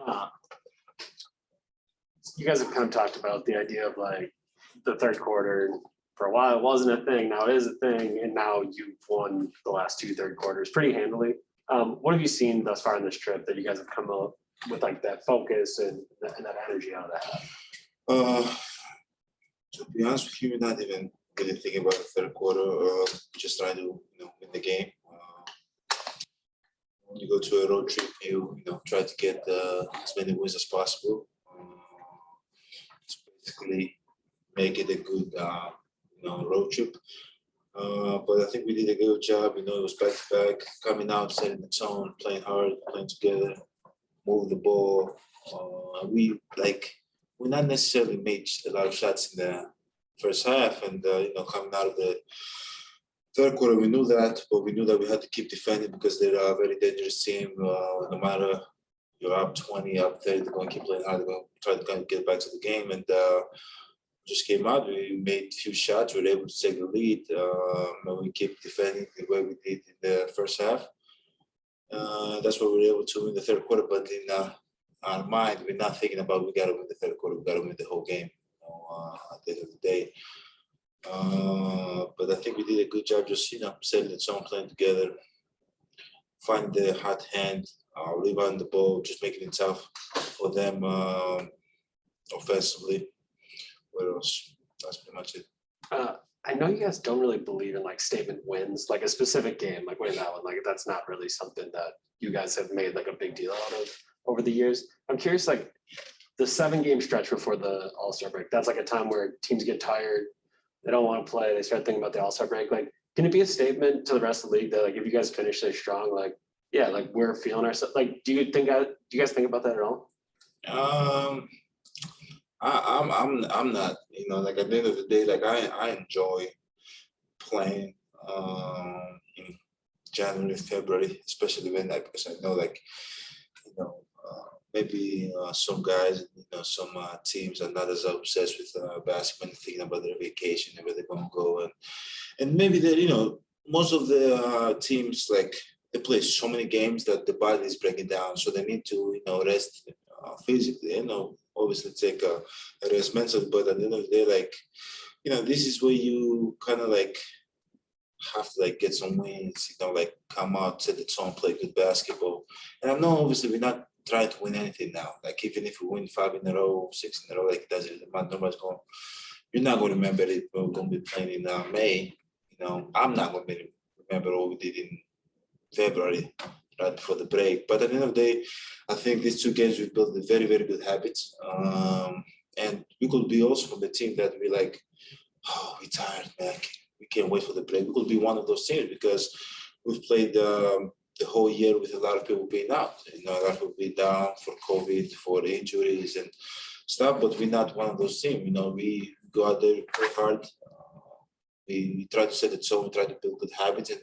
Uh, you guys have kind of talked about the idea of like the third quarter. For a while, it wasn't a thing. Now it is a thing, and now you've won the last two third quarters pretty handily. What have you seen thus far in this trip that you guys have come up with, like that focus and that energy out of that? To be honest with you, we're not even really thinking about the third quarter. Just trying to win the game. When you go to a road trip, you try to get as many wins as possible. To basically make it a good road trip. But I think we did a good job. It was back to back, coming out, setting the tone, playing hard, playing together, move the ball. We not necessarily made a lot of shots in the first half, and coming out of the third quarter, we knew that, but we knew that we had to keep defending because they're a very dangerous team. No matter you're up 20, up 30, they're going to keep playing hard. They're going to try to kind of get back to the game, and just came out. We made a few shots. We were able to take the lead. And we kept defending the way we did in the first half. That's what we were able to win the third quarter. But in our mind, we're not thinking about we got to win the third quarter. We got to win the whole game at the end of the day. But I think we did a good job just setting the tone, playing together, find the hot hand, rebound the ball, just making it tough for them offensively. What else? That's pretty much it. I know you guys don't really believe in like statement wins, like a specific game, like winning that one. Like that's not really something that you guys have made like a big deal out of over the years. I'm curious, like the 7-game stretch before the All-Star break. That's like a time where teams get tired, they don't want to play, they start thinking about the All-Star break. Like, can it be a statement to the rest of the league that like if you guys finish this strong, like yeah, like we're feeling ourselves? Like, do you guys think about that at all? I'm not, like at the end of the day, like I enjoy playing in January, February, especially when because I know maybe some guys, some teams are not as obsessed with basketball, thinking about their vacation and where they're gonna go, and maybe that most of the teams like they play so many games that the body is breaking down, so they need to rest physically, obviously take a rest mentally, but at the end of the day, like, this is where you kind of like have to like get some wins, like come out, set the tone, play good basketball. And I know obviously we're not trying to win anything now. Like even if we win 5 in a row, 6 in a row, like it doesn't matter. You're not going to remember it. We're going to be playing in May. I'm not going to remember what we did in February, right before the break. But at the end of the day, I think these 2 games we've built very, very good habits. And we could be also from the team that we like, oh, we're tired, man. We can't wait for the break. We could be one of those teams because we've played the whole year with a lot of people being out. A lot of people being down for COVID, for injuries and stuff. But we're not one of those teams. We go out there, play hard. We try to set the tone. We try to build good habits. And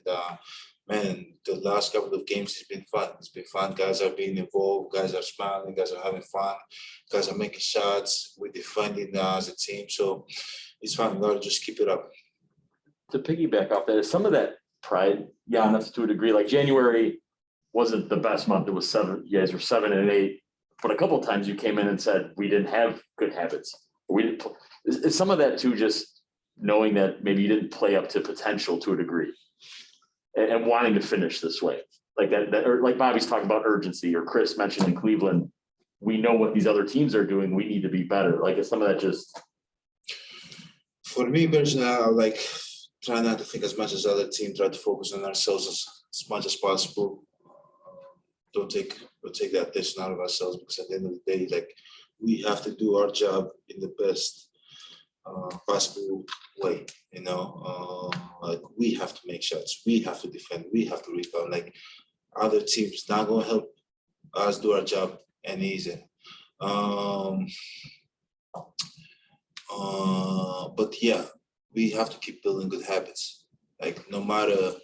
man, the last couple of games has been fun. It's been fun. Guys are being involved. Guys are smiling. Guys are having fun. Guys are making shots. We're defending as a team. So it's fun. We got to just keep it up. To piggyback off that, is some of that pride, Giannis, to a degree. Like January wasn't the best month. It was 7. You guys were 7 and 8, but a couple of times you came in and said we didn't have good habits. We didn't. Is some of that too just knowing that maybe you didn't play up to potential to a degree, and wanting to finish this way, like that, or like Bobby's talking about urgency, or Chris mentioned in Cleveland, we know what these other teams are doing. We need to be better. Like is some of that just? For me personally, I like try not to think as much as other teams. Try to focus on ourselves as much as possible. Don't take that attention out of ourselves, because at the end of the day, like we have to do our job in the best possible way. Like we have to make shots, we have to defend, we have to rebound. Like other teams not gonna help us do our job any easier. But yeah, we have to keep building good habits. Like no matter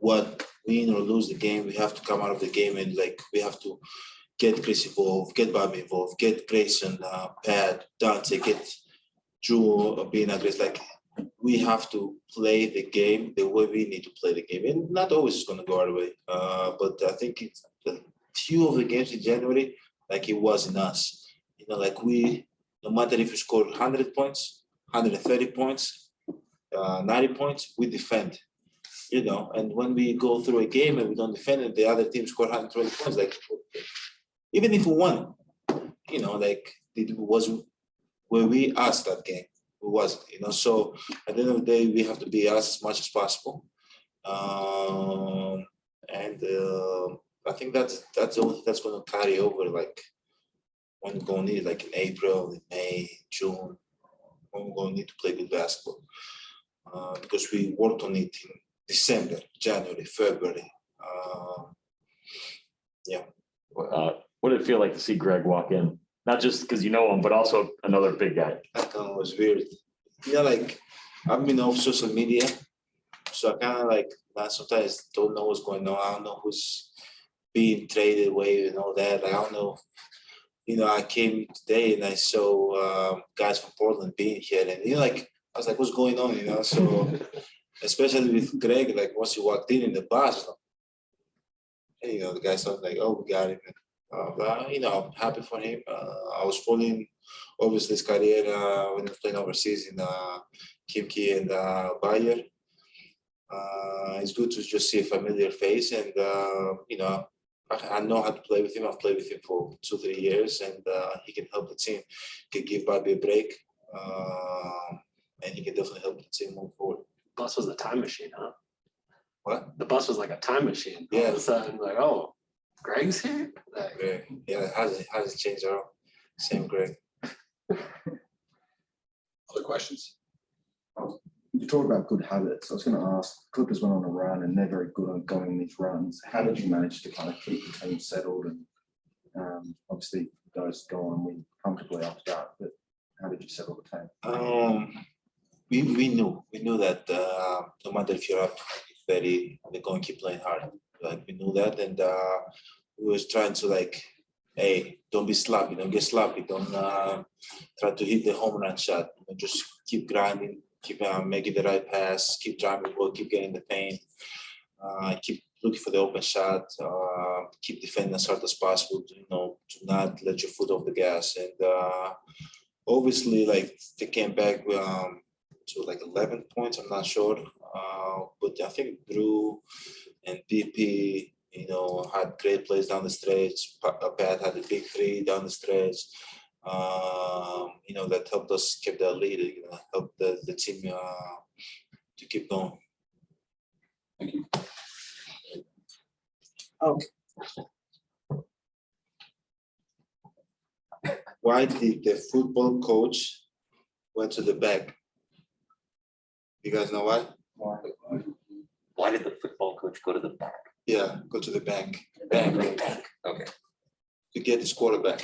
what, win or lose the game, we have to come out of the game and like we have to get Chris involved, get Bobby involved, get Grayson, Pat, Dante, get Drew being aggressive. Like we have to play the game the way we need to play the game, and not always it's going to go our way. But I think it's the few of the games in January like it was in us. You know, like we, no matter if we score 100 points, 130 points, 90 points, we defend. You know, and when we go through a game and we don't defend it, the other team score 120 points. Like, even if we won, you know, like it was where we asked that game. It wasn't, you know. So at the end of the day, we have to be us as much as possible. And I think that's the only thing that's going to carry over. Like when we're going to need, like in April, in May, June, when we're going to need to play good basketball, because we worked on it in December, January, February. Yeah. What did it feel like to see Greg walk in? Not just because you know him, but also another big guy. I thought it was weird. You know, like I've been off social media, so I kind of like sometimes don't know what's going on. I don't know who's being traded away and all that. I don't know. You know, I came today and I saw guys from Portland being here, and you know, like I was like, "What's going on?" You know, so especially with Greg, like once you walked in the bus, and, you know, the guys thought like, "Oh, we got him." But, you know, I'm happy for him. I was following, obviously, his career when he was playing overseas in Kimki and Bayer. It's good to just see a familiar face, and you know, I know how to play with him. I've played with him for 2-3 years, and he can help the team. He can give Bobby a break, and he can definitely help the team move forward. Bus was a time machine, huh? What? The bus was like a time machine. All Yeah. of a sudden, like, oh, Greg's here? Like, Greg. Yeah, how does it change at all? Same Greg. Other questions? You talked about good habits. I was going to ask, Clippers went on a run and they're very good on going on these runs. How did you manage to kind of keep the team settled? And obviously, you guys go on win comfortably after that, but how did you settle the team? We knew that no matter if you're up 30, they're going to keep playing hard. Like we knew that, and we was trying to like, hey, don't be sloppy, don't get sloppy, don't try to hit the home run shot. You know, just keep grinding, keep making the right pass, keep driving the ball, keep getting the paint, keep looking for the open shot, keep defending as hard as possible. You know, to not let your foot off the gas. And obviously, like they came back to like 11 points. I'm not sure, but I think Drew and BP, you know, had great plays down the stretch. Pat had a big three down the stretch. You know, that helped us keep that lead. You know, helped the team to keep going. Thank you. Okay. Why did the football coach went to the back? You guys know why? Why did the football coach go to the back? Yeah, go to the bank. Bank. Okay. To get his quarterback.